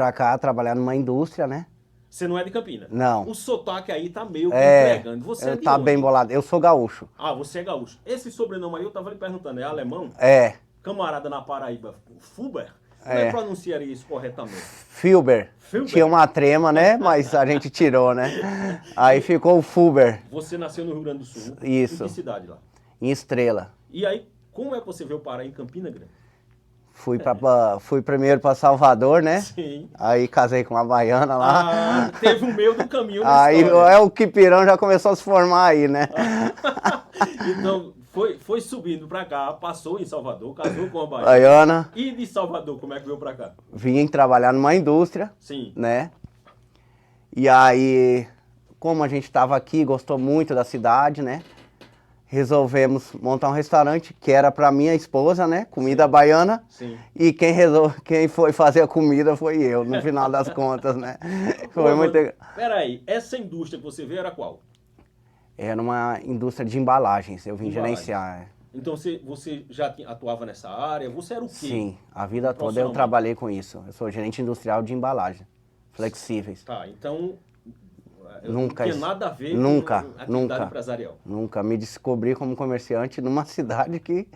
pra cá trabalhar numa indústria, né? Você não é de Campina? Não. O sotaque aí tá meio que entregando. Você é de Tá onde? bem bolado. Eu sou gaúcho. Ah, você é gaúcho. Esse sobrenome aí eu tava lhe perguntando, é alemão? É, Camarada na Paraíba, Fuber? Como é que pronunciaria isso corretamente? Filber. Filber. Tinha uma trema, né? Mas a gente tirou, né? Aí ficou o Fuber. Você nasceu no Rio Grande do Sul. Isso. Em que cidade lá? Em Estrela. E aí, como é que você veio parar em Campina Grande? Fui primeiro pra Salvador, né? Sim. Aí casei com uma baiana lá. Ah, teve um meio do caminho na Aí história. o Quipirão já começou a se formar aí, né? Então, foi subindo pra cá, passou em Salvador, casou com a baiana. Baiana. E de Salvador, como é que veio pra cá? Vim trabalhar numa indústria, Sim. né? E aí, como a gente estava aqui, gostou muito da cidade, né? Resolvemos montar um restaurante que era para minha esposa, né? Comida baiana. Sim. E quem foi fazer a comida foi eu, no final das contas, né? Foi muito... Peraí, essa indústria que você veio era qual? Era uma indústria de embalagens, eu vim Embalagens. gerenciar. Então você já atuava nessa área? Você era o quê? Sim, a vida toda eu Profissionalmente? trabalhei com isso. Eu sou gerente industrial de embalagem, flexíveis. Tá, então Nunca não tinha isso. nada a ver Nunca, com atividade nunca. empresarial. Nunca me descobri como comerciante numa cidade que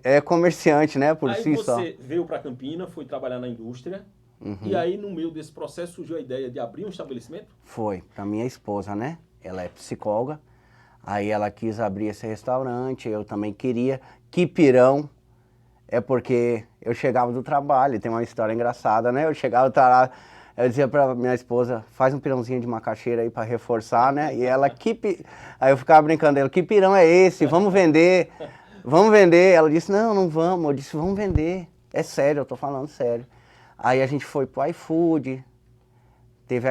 é comerciante, né, por Aí si só. você veio para Campina, foi trabalhar na indústria, e aí no meio desse processo surgiu a ideia de abrir um estabelecimento? Foi, pra minha esposa, né? Ela é psicóloga, aí ela quis abrir esse restaurante, eu também queria. Quipirão é porque eu chegava do trabalho, tem uma história engraçada, né? Eu chegava do trabalho, eu dizia pra minha esposa, faz um pirãozinho de macaxeira aí pra reforçar, né? E ela, aí eu ficava brincando dela, que pirão é esse? Vamos vender, vamos vender. Ela disse, não, não vamos. Eu disse, vamos vender. É sério, eu tô falando sério. Aí a gente foi pro iFood, teve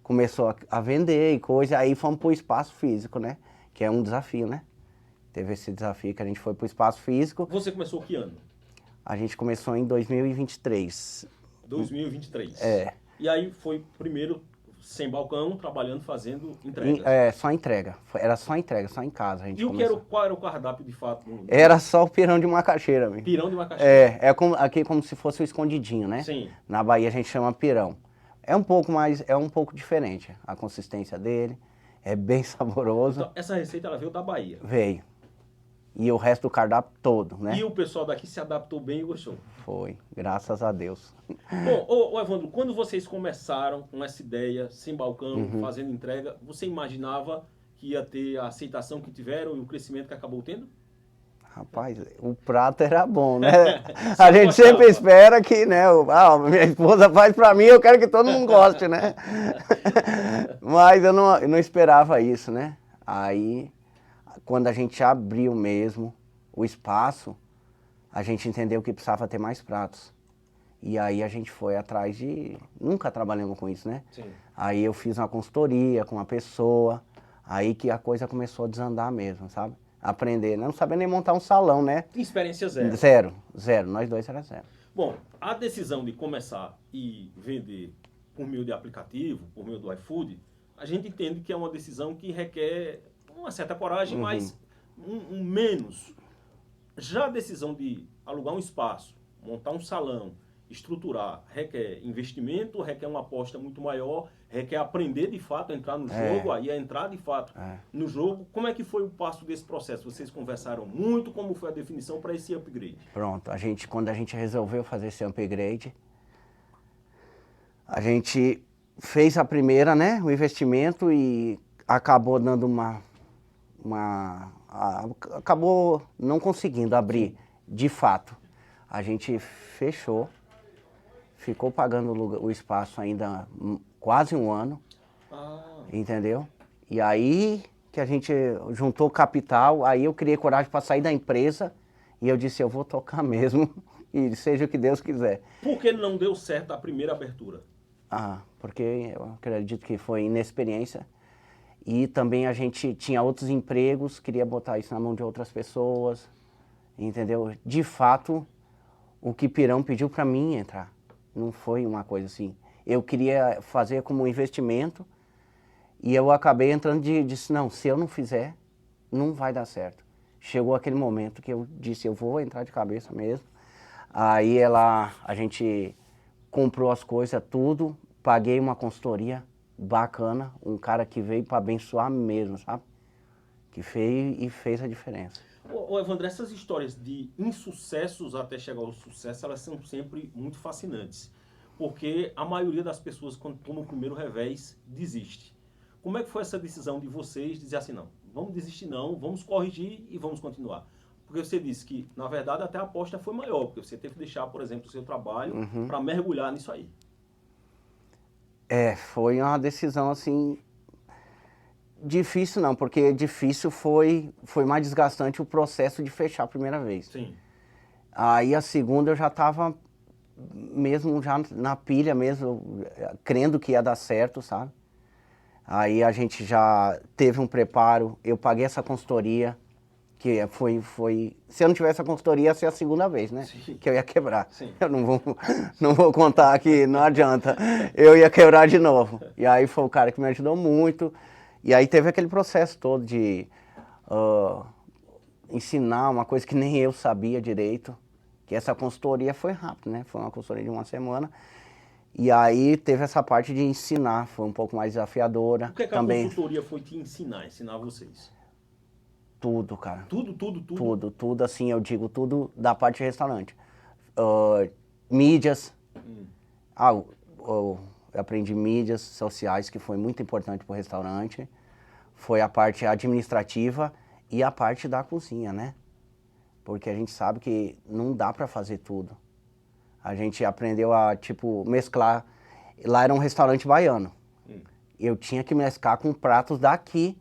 começou a vender e coisa, aí fomos pro espaço físico, né? Que é um desafio, né? Teve esse desafio que a gente foi pro espaço físico. Você começou que ano? A gente começou em 2023. 2023. É. E aí foi primeiro sem balcão, trabalhando, fazendo entregas. Só entrega. Era só entrega, só em casa a gente E começou. qual era o cardápio de fato? Era só o pirão de macaxeira, amigo. Pirão de macaxeira. Aqui como se fosse o escondidinho, né? Sim. Na Bahia a gente chama pirão. É um pouco diferente a consistência dele, é bem saboroso. Então, essa receita ela veio da Bahia. Veio. E o resto do cardápio todo, né? E o pessoal daqui se adaptou bem e gostou. Foi, graças a Deus. Bom, ô Evandro, quando vocês começaram com essa ideia, sem balcão, fazendo entrega, você imaginava que ia ter a aceitação que tiveram e o crescimento que acabou tendo? Rapaz, o prato era bom, né? A gente sempre espera que, né? Minha esposa faz pra mim, eu quero que todo mundo goste, né? Mas eu não esperava isso, né? Aí, quando a gente abriu mesmo o espaço, a gente entendeu que precisava ter mais pratos. E aí a gente foi atrás de... Nunca trabalhamos com isso, né? Sim. Aí eu fiz uma consultoria com uma pessoa, aí que a coisa começou a desandar mesmo, sabe? Aprender, não sabia nem montar um salão, né? Experiência zero. Zero, nós dois era zero. Bom, a decisão de começar e vender por meio de aplicativo, por meio do iFood, a gente entende que é uma decisão que requer uma certa coragem, mas um menos. Já a decisão de alugar um espaço, montar um salão, estruturar, requer investimento, requer uma aposta muito maior, requer aprender de fato a entrar no jogo, aí a entrar de fato no jogo. Como é que foi o passo desse processo? Vocês conversaram muito, como foi a definição para esse upgrade? Pronto, quando a gente resolveu fazer esse upgrade, a gente fez a primeira, né, o investimento e acabou dando acabou não conseguindo abrir de fato. A gente fechou, ficou pagando o espaço ainda quase um ano, entendeu? E aí que a gente juntou capital, aí eu criei coragem para sair da empresa e eu disse, eu vou tocar mesmo e seja o que Deus quiser. Por que não deu certo a primeira abertura? Porque eu acredito que foi inexperiência e também a gente tinha outros empregos, queria botar isso na mão de outras pessoas, entendeu? De fato, o Quipirão pediu para mim entrar, não foi uma coisa assim. Eu queria fazer como um investimento e eu acabei entrando e disse, não, se eu não fizer, não vai dar certo. Chegou aquele momento que eu disse, eu vou entrar de cabeça mesmo. Aí a gente comprou as coisas, tudo, paguei uma consultoria bacana, um cara que veio para abençoar mesmo, sabe? Que fez a diferença. Ô Evandro, essas histórias de insucessos até chegar ao sucesso, elas são sempre muito fascinantes. Porque a maioria das pessoas, quando toma o primeiro revés, desiste. Como é que foi essa decisão de vocês dizer assim, não, vamos desistir não, vamos corrigir e vamos continuar? Porque você disse que, na verdade, até a aposta foi maior, porque você teve que deixar, por exemplo, o seu trabalho para mergulhar nisso aí. Foi uma decisão, assim, difícil não, porque difícil foi mais desgastante o processo de fechar a primeira vez. Sim. Aí a segunda eu já estava mesmo já na pilha mesmo, crendo que ia dar certo, sabe? Aí a gente já teve um preparo, eu paguei essa consultoria, que foi... Se eu não tivesse a consultoria, ia ser a segunda vez, né? Sim. Que eu ia quebrar. Sim. Eu não vou contar aqui, não adianta. Eu ia quebrar de novo. E aí foi o cara que me ajudou muito. E aí teve aquele processo todo de ensinar uma coisa que nem eu sabia direito. Que essa consultoria foi rápida, né? Foi uma consultoria de uma semana. E aí teve essa parte de ensinar, foi um pouco mais desafiadora. O que é que também a consultoria foi te ensinar vocês? Tudo, cara. Tudo? Tudo, assim, eu digo tudo da parte de restaurante. Mídias. Eu aprendi mídias sociais, que foi muito importante para o restaurante. Foi a parte administrativa e a parte da cozinha, né? Porque a gente sabe que não dá para fazer tudo. A gente aprendeu a, tipo, mesclar. Lá era um restaurante baiano. Eu tinha que mesclar com pratos daqui,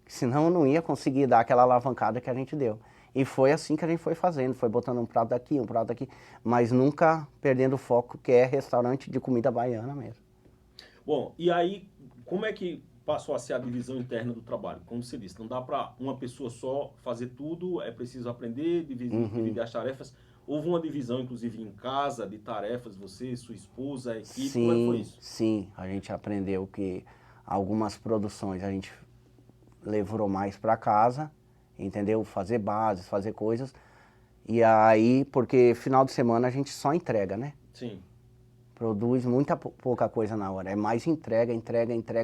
senão eu não ia conseguir dar aquela alavancada que a gente deu. E foi assim que a gente foi fazendo, foi botando um prato daqui, um prato daqui, mas nunca perdendo o foco, que é restaurante de comida baiana mesmo. Bom, e aí, como é que passou a ser a divisão interna do trabalho? Como você disse, não dá para uma pessoa só fazer tudo, é preciso aprender, dividir as tarefas. Houve uma divisão, inclusive, em casa, de tarefas, você, sua esposa, a equipe, como é que foi isso? Sim, a gente aprendeu que algumas produções a gente levou mais para casa, entendeu? Fazer bases, fazer coisas. E aí, porque final de semana a gente só entrega, né? Sim. Produz pouca coisa na hora. É mais entrega,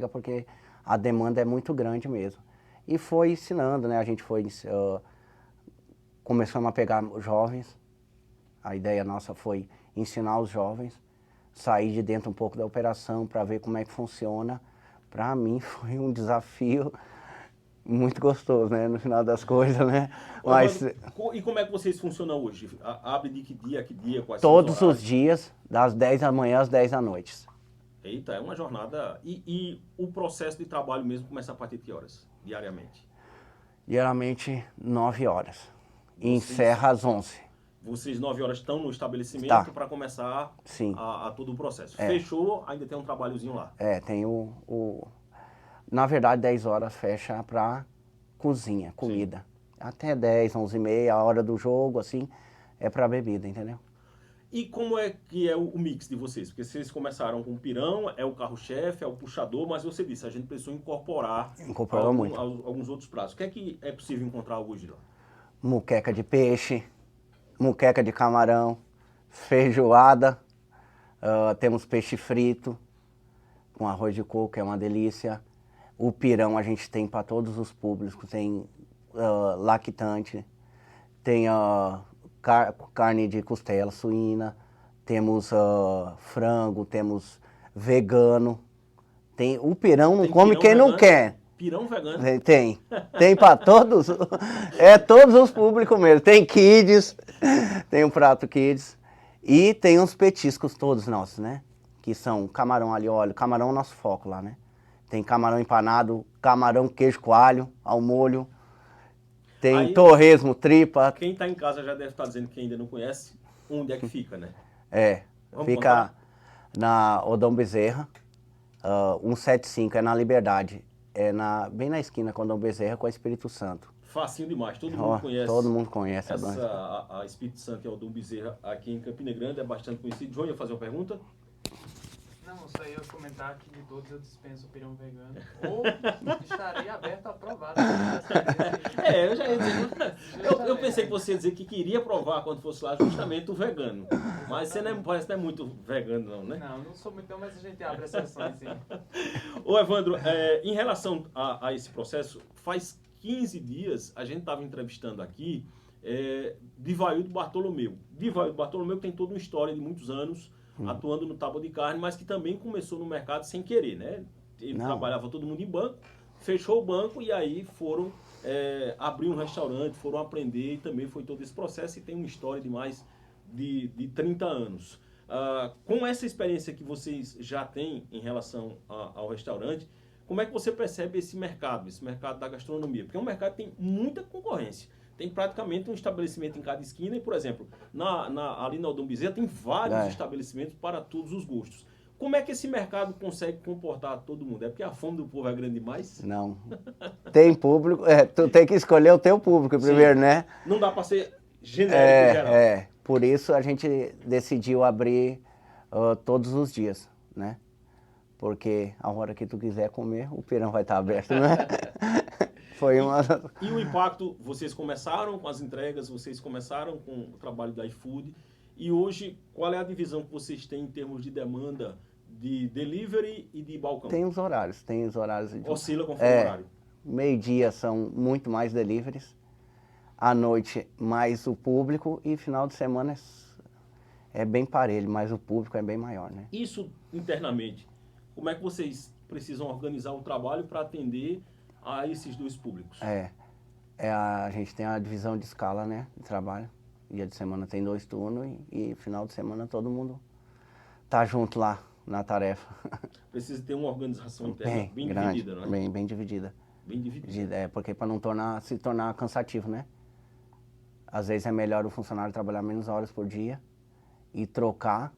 porque a demanda é muito grande mesmo. E foi ensinando, né? A gente foi... começamos a pegar jovens. A ideia nossa foi ensinar os jovens, sair de dentro um pouco da operação para ver como é que funciona. Para mim foi um desafio muito gostoso, né? No final das coisas, né? Mas... E como é que vocês funcionam hoje? Abre de que dia a que dia? Quais todos são os dias, das 10 da manhã às 10 da noite. Eita, é uma jornada... E o processo de trabalho mesmo começa a partir de que horas, diariamente? Diariamente, 9 horas. E encerra às 11. Vocês, 9 horas, estão no estabelecimento para começar Sim. a todo o processo. Fechou, ainda tem um trabalhozinho lá. Tem na verdade, 10 horas fecha para cozinha, comida. Sim. Até 10, 11 e meia, a hora do jogo, assim, é para bebida, entendeu? E como é que é o mix de vocês? Porque vocês começaram com o pirão, é o carro-chefe, é o puxador, mas você disse, a gente precisou incorporar alguns outros pratos. O que é possível encontrar hoje lá? Muqueca de peixe, muqueca de camarão, feijoada, temos peixe frito, com arroz de coco, que é uma delícia. O pirão a gente tem para todos os públicos, tem lactante, tem carne de costela suína, temos frango, temos vegano. Tem, o pirão não come quem não quer. Pirão vegano? Tem para todos, todos os públicos mesmo. Tem kids, tem um prato kids e tem uns petiscos todos nossos, né? Que são camarão alho e óleo, camarão é o nosso foco lá, né? Tem camarão empanado, camarão queijo coalho ao molho, tem aí, torresmo, tripa. Quem está em casa já deve estar dizendo que ainda não conhece onde é que fica, né? Vamos fica contar? Na Odom Bezerra, 175, é na Liberdade. Bem na esquina com Odom Bezerra com a Espírito Santo. Facinho demais, todo mundo conhece. Todo mundo conhece a Espírito Santo e a Odom Bezerra aqui em Campina Grande, é bastante conhecido. João, ia fazer uma pergunta? Não, Não, só ia comentar que de todos eu dispenso o pirão vegano. Ou estarei aberto a provar. Eu já ia dizer. Eu pensei que você ia dizer que queria provar quando fosse lá justamente o vegano. Mas você parece que não é muito vegano, não, né? Não sou muito, não, mas a gente abre exceções, sim. Ô, Evandro, em relação a esse processo, faz 15 dias a gente estava entrevistando aqui Divaildo Bartolomeu. Divaildo Bartolomeu tem toda uma história de muitos anos atuando no Tábua de Carne, mas que também começou no mercado sem querer, né? Ele trabalhava todo mundo em banco, fechou o banco e aí foram abrir um restaurante, foram aprender e também foi todo esse processo e tem uma história de mais de 30 anos. Com essa experiência que vocês já têm em relação ao restaurante, como é que você percebe esse mercado da gastronomia? Porque é um mercado que tem muita concorrência. Tem praticamente um estabelecimento em cada esquina e, por exemplo, ali na Aldão Bezerra tem vários estabelecimentos para todos os gostos. Como é que esse mercado consegue comportar todo mundo? É porque a fome do povo é grande demais? Não. Tem público, tu tem que escolher o teu público primeiro, né? Não dá para ser genérico geral. Por isso a gente decidiu abrir todos os dias, né? Porque a hora que tu quiser comer, o pirão vai estar aberto, né? Foi uma... E o impacto, vocês começaram com as entregas, vocês começaram com o trabalho da iFood, e hoje, qual é a divisão que vocês têm em termos de demanda de delivery e de balcão? Tem os horários. Oscila conforme o horário. Meio-dia são muito mais deliveries, à noite mais o público e final de semana é bem parelho, mas o público é bem maior, né? Isso internamente, como é que vocês precisam organizar o trabalho para atender a esses dois públicos? A gente tem a divisão de escala, né, de trabalho. Dia de semana tem 2 turnos e final de semana todo mundo tá junto lá na tarefa. Precisa ter uma organização interna bem dividida, não é? Bem dividida. Bem dividida. Porque para não se tornar cansativo, né? Às vezes é melhor o funcionário trabalhar menos horas por dia e trocar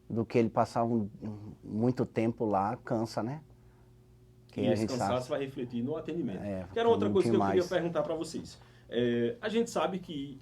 do que ele passar muito tempo lá, cansa, né? E esse cansaço vai refletir no atendimento. Que era outra coisa que eu queria perguntar para vocês. A gente sabe que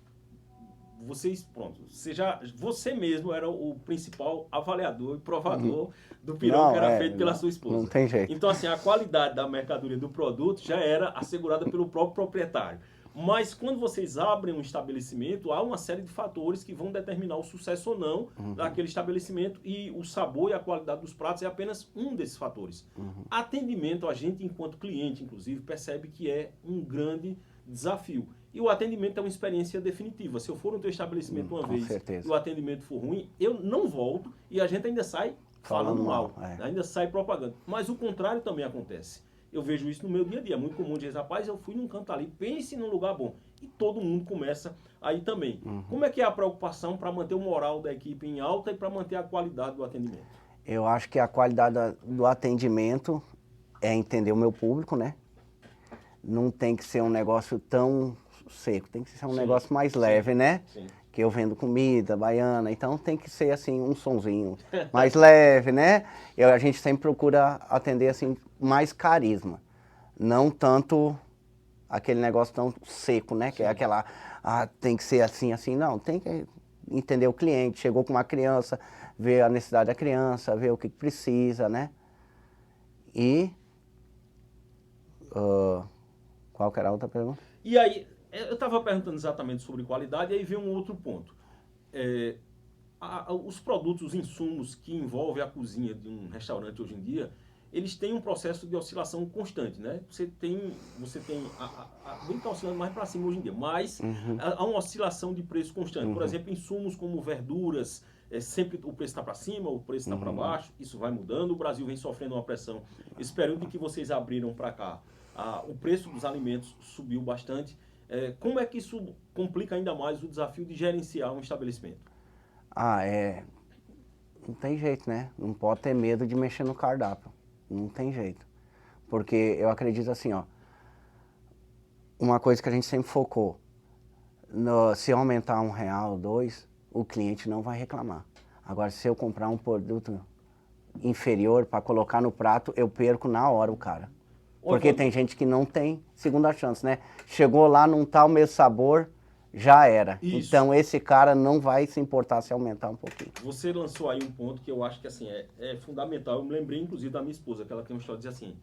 você mesmo era o principal avaliador e provador do pirão que era feito pela sua esposa. Não tem jeito. Então, assim, a qualidade da mercadoria do produto já era assegurada pelo próprio proprietário. Mas quando vocês abrem um estabelecimento, há uma série de fatores que vão determinar o sucesso ou não daquele estabelecimento e o sabor e a qualidade dos pratos é apenas um desses fatores. Atendimento, a gente, enquanto cliente, inclusive, percebe que é um grande desafio. E o atendimento é uma experiência definitiva. Se eu for no teu estabelecimento uma vez e o atendimento for ruim, eu não volto e a gente ainda sai falando mal, ainda sai propaganda. Mas o contrário também acontece. Eu vejo isso no meu dia a dia. É muito comum dizer, rapaz, eu fui num canto ali, pense num lugar bom. E todo mundo começa aí também. Como é que é a preocupação para manter o moral da equipe em alta e para manter a qualidade do atendimento? Eu acho que a qualidade do atendimento é entender o meu público, né? Não tem que ser um negócio tão seco, tem que ser um negócio mais leve, né? Sim. Que eu vendo comida baiana, então tem que ser assim um sonzinho mais leve, né? A gente sempre procura atender assim mais carisma, não tanto aquele negócio tão seco, né? Que é aquela, tem que ser assim, não, tem que entender o cliente, chegou com uma criança, ver a necessidade da criança, ver o que precisa, né? E qual que era a outra pergunta? E aí, eu estava perguntando exatamente sobre qualidade, e aí vem um outro ponto. Os produtos, os insumos que envolvem a cozinha de um restaurante hoje em dia, eles têm um processo de oscilação constante, né? Você tem bem está oscilando mais para cima hoje em dia, mas há uma oscilação de preço constante. Por exemplo, insumos como verduras, sempre o preço está para cima, o preço está para baixo, isso vai mudando, o Brasil vem sofrendo uma pressão. Esse período que vocês abriram para cá, o preço dos alimentos subiu bastante. Como é que isso complica ainda mais o desafio de gerenciar um estabelecimento? Não tem jeito, né? Não pode ter medo de mexer no cardápio. Não tem jeito. Porque eu acredito assim, uma coisa que a gente sempre focou, se aumentar R$1, R$2, o cliente não vai reclamar. Agora, se eu comprar um produto inferior para colocar no prato, eu perco na hora o cara. Porque tem gente que não tem segunda chance, né? Chegou lá, não tá o mesmo sabor, já era. Isso. Então esse cara não vai se importar se aumentar um pouquinho. Você lançou aí um ponto que eu acho que assim, é fundamental. Eu me lembrei, inclusive, da minha esposa, que ela tem uma história de dizer assim,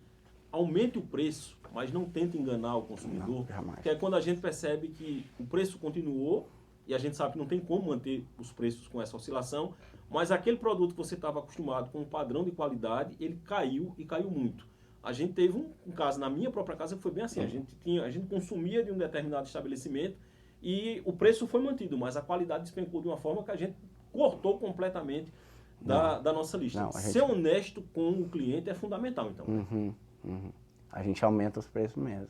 aumente o preço, mas não tente enganar o consumidor. Não, jamais. Que é quando a gente percebe que o preço continuou, e a gente sabe que não tem como manter os preços com essa oscilação, mas aquele produto que você estava acostumado com um padrão de qualidade, ele caiu e caiu muito. A gente teve um caso na minha própria casa que foi bem assim, a gente consumia de um determinado estabelecimento e o preço foi mantido, mas a qualidade despencou de uma forma que a gente cortou completamente da nossa lista. Não, Ser honesto com o cliente é fundamental, então. A gente aumenta os preços mesmo.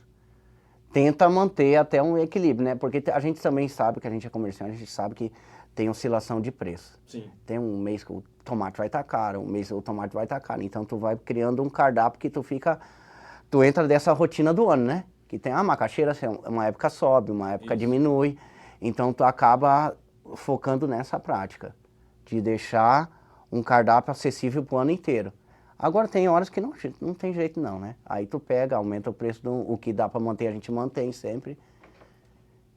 Tenta manter até um equilíbrio, né? Porque a gente também sabe que a gente é comerciante, a gente sabe que tem oscilação de preço. Sim. Tem um mês que o tomate vai estar caro, um mês o tomate vai estar caro. Então tu vai criando um cardápio que tu entra dessa rotina do ano, né? Que tem a macaxeira, uma época sobe, uma época diminui. Então tu acaba focando nessa prática de deixar um cardápio acessível pro ano inteiro. Agora tem horas que não tem jeito não, né? Aí tu pega, aumenta o preço o que dá para manter, a gente mantém sempre.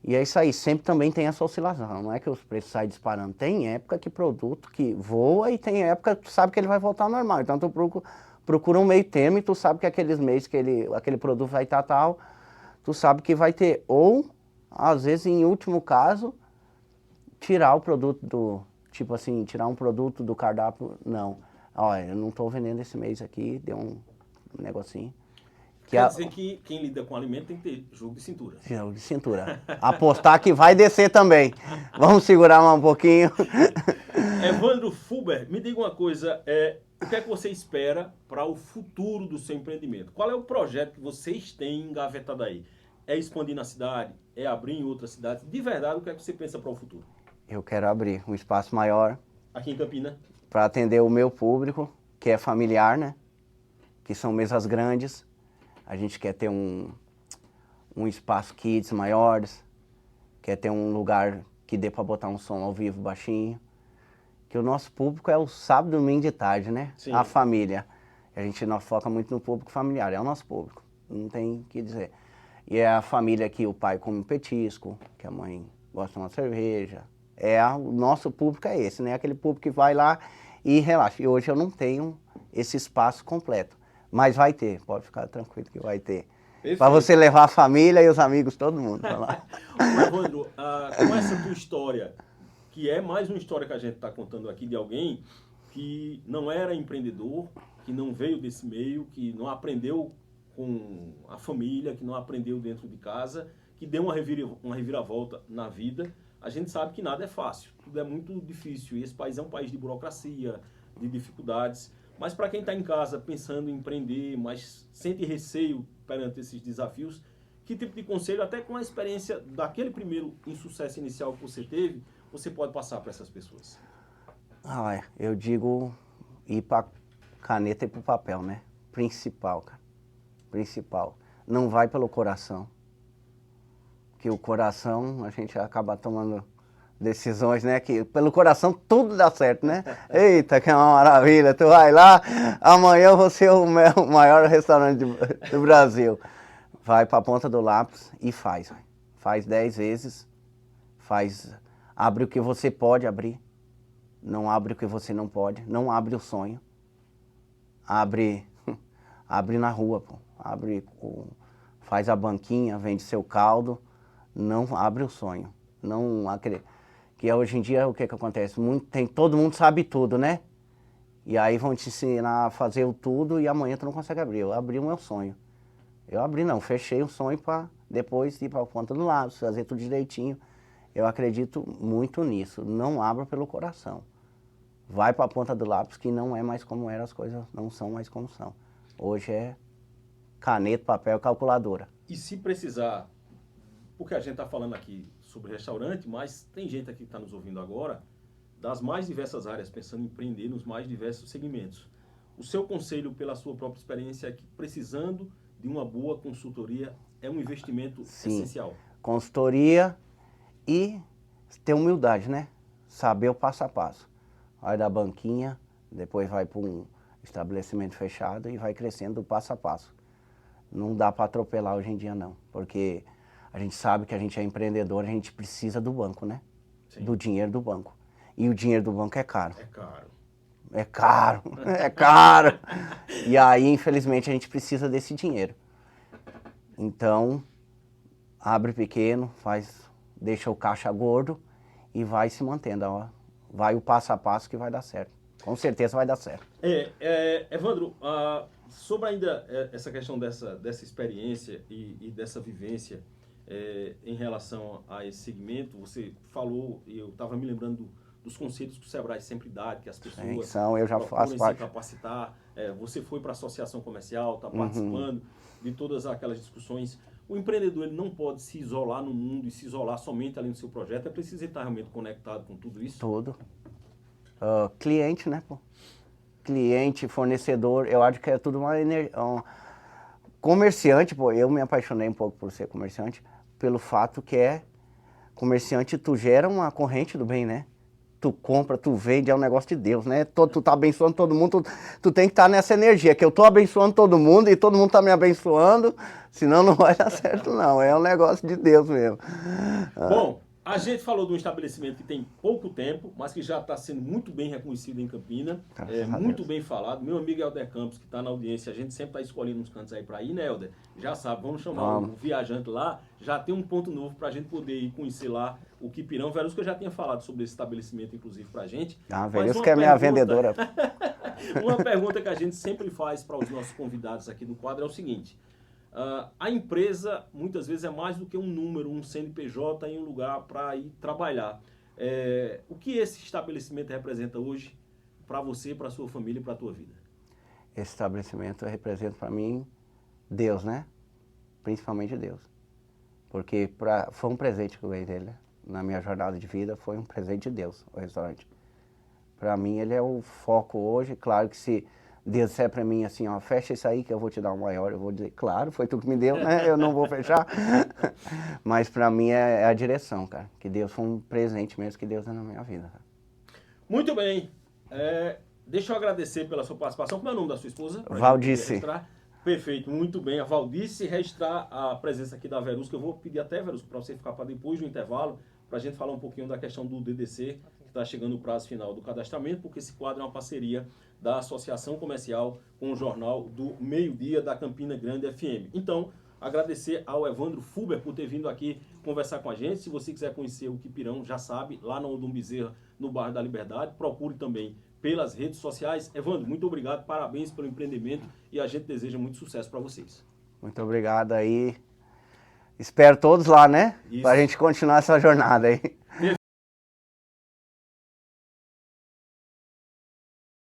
E é isso aí, sempre também tem essa oscilação, não é que os preços saem disparando. Tem época que produto que voa e tem época que tu sabe que ele vai voltar ao normal. Então tu procura um meio termo e tu sabe que aqueles meses que aquele produto vai estar tal, tu sabe que vai ter. Ou, às vezes, em último caso, tirar o produto tipo assim, tirar um produto do cardápio, não. Olha, eu não estou vendendo esse mês aqui, deu um negocinho. Quer dizer que quem lida com alimento tem que ter jogo de cintura. Jogo de cintura. Apostar que vai descer também. Vamos segurar mais um pouquinho. Evandro Fulber, me diga uma coisa, o que é que você espera para o futuro do seu empreendimento? Qual é o projeto que vocês têm engavetado aí? É expandir na cidade? É abrir em outras cidades? De verdade, o que é que você pensa para o futuro? Eu quero abrir um espaço maior. Aqui em Campina? Para atender o meu público, que é familiar, né? Que são mesas grandes. A gente quer ter um espaço kids maiores, quer ter um lugar que dê para botar um som ao vivo baixinho. Que o nosso público é o sábado, domingo de tarde, né? Sim. A família. A gente não foca muito no público familiar, é o nosso público. Não tem o que dizer. E é a família que o pai come um petisco, que a mãe gosta de uma cerveja. O nosso público é esse, né? Aquele público que vai lá e relaxa. E hoje eu não tenho esse espaço completo. Mas vai ter, pode ficar tranquilo que vai ter. Para você levar a família e os amigos, todo mundo para lá. Evandro, com essa tua história, que é mais uma história que a gente está contando aqui de alguém que não era empreendedor, que não veio desse meio, que não aprendeu com a família, que não aprendeu dentro de casa, que deu uma reviravolta na vida. A gente sabe que nada é fácil, tudo é muito difícil. E esse país é um país de burocracia, de dificuldades. Mas para quem está em casa pensando em empreender, mas sente receio perante esses desafios, que tipo de conselho, até com a experiência daquele primeiro insucesso inicial que você teve, você pode passar para essas pessoas? Eu digo ir para caneta e para o papel, né? Principal, cara. Principal. Não vai pelo coração. Que o coração, a gente acaba tomando decisões, né? Que pelo coração tudo dá certo, né? Eita, que é uma maravilha. Tu vai lá, amanhã eu vou ser o maior restaurante do Brasil. Vai pra ponta do lápis e faz. Faz 10 vezes. Abre o que você pode abrir. Não abre o que você não pode. Não abre o sonho. Abre na rua, pô. Faz a banquinha, vende seu caldo. Não abre o sonho. Não acredita. Que hoje em dia o que acontece? Todo mundo sabe tudo, né? E aí vão te ensinar a fazer o tudo e amanhã tu não consegue abrir. Eu abri o meu sonho. Fechei o sonho para depois ir para a ponta do lápis, fazer tudo direitinho. Eu acredito muito nisso. Não abra pelo coração. Vai para a ponta do lápis que não é mais como era, as coisas não são mais como são. Hoje é caneta, papel e calculadora. E se precisar, porque a gente está falando aqui sobre restaurante, mas tem gente aqui que está nos ouvindo agora, das mais diversas áreas, pensando em empreender nos mais diversos segmentos. O seu conselho, pela sua própria experiência, é que precisando de uma boa consultoria é um investimento essencial. Consultoria e ter humildade, né? Saber o passo a passo. Vai da banquinha, depois vai para um estabelecimento fechado e vai crescendo passo a passo. Não dá para atropelar hoje em dia, não. Porque A gente sabe que a gente é empreendedor, a gente precisa do banco, né? Sim. Do dinheiro do banco. E o dinheiro do banco é caro. É caro. É caro, é caro. E aí, infelizmente, a gente precisa desse dinheiro. Então, abre pequeno, deixa o caixa gordo e vai se mantendo. Ó. Vai o passo a passo que vai dar certo. Com certeza vai dar certo. Evandro, sobre ainda essa questão dessa experiência e dessa vivência em relação a esse segmento, você falou, e eu estava me lembrando dos conceitos que o Sebrae sempre dá, que as pessoas eu já faço parte. se capacitar. Você foi para a associação comercial, está participando de todas aquelas discussões. O empreendedor ele não pode se isolar no mundo e se isolar somente ali no seu projeto. É preciso estar realmente conectado com tudo isso? Tudo. Cliente, né, pô? Cliente, fornecedor, eu acho que é tudo uma energia. Comerciante, pô, eu me apaixonei um pouco por ser comerciante, pelo fato que comerciante, tu gera uma corrente do bem, né? Tu compra, tu vende, é um negócio de Deus, né? Tu tá abençoando todo mundo, tu tem que estar nessa energia, que eu tô abençoando todo mundo e todo mundo tá me abençoando, senão não vai dar certo não, é um negócio de Deus mesmo. Bom, a gente falou de um estabelecimento que tem pouco tempo, mas que já está sendo muito bem reconhecido em Campina, muito bem falado. Meu amigo Helder Campos, que está na audiência, a gente sempre está escolhendo uns cantos aí para ir, né, Helder? Já sabe, vamos chamar o viajante lá, já tem um ponto novo para a gente poder ir conhecer lá o Quipirão. Verus, que eu já tinha falado sobre esse estabelecimento, inclusive, para a gente. Verus que é minha vendedora. Uma pergunta que a gente sempre faz para os nossos convidados aqui do quadro é o seguinte: a empresa, muitas vezes, é mais do que um número, um CNPJ em um lugar para ir trabalhar. O que esse estabelecimento representa hoje para você, para a sua família e para a tua vida? Esse estabelecimento representa para mim Deus, né? Principalmente Deus. Porque foi um presente que eu ganhei dele, né? Na minha jornada de vida, foi um presente de Deus, o restaurante. Para mim, ele é o foco hoje. Claro que se Deus disser para mim assim, ó, fecha isso aí que eu vou te dar o maior, eu vou dizer, claro, foi tu que me deu, né? Eu não vou fechar. Mas para mim é a direção, cara. Que Deus foi um presente mesmo que Deus deu na minha vida. Cara. Muito bem. Deixa eu agradecer pela sua participação. Como é o nome da sua esposa? Valdice. Perfeito, muito bem. A Valdice, registrar a presença aqui da Verusca. Eu vou pedir até, Verusca, para você ficar para depois do intervalo, para a gente falar um pouquinho da questão do DDC, que está chegando o prazo final do cadastramento, porque esse quadro é uma parceria da Associação Comercial com o Jornal do Meio-Dia da Campina Grande FM. Então, agradecer ao Evandro Fuber por ter vindo aqui conversar com a gente. Se você quiser conhecer o Quipirão, já sabe, lá no Odum Bezerra, no bairro da Liberdade, procure também pelas redes sociais. Evandro, muito obrigado, parabéns pelo empreendimento e a gente deseja muito sucesso para vocês. Muito obrigado aí. Espero todos lá, né? Para a gente continuar essa jornada aí.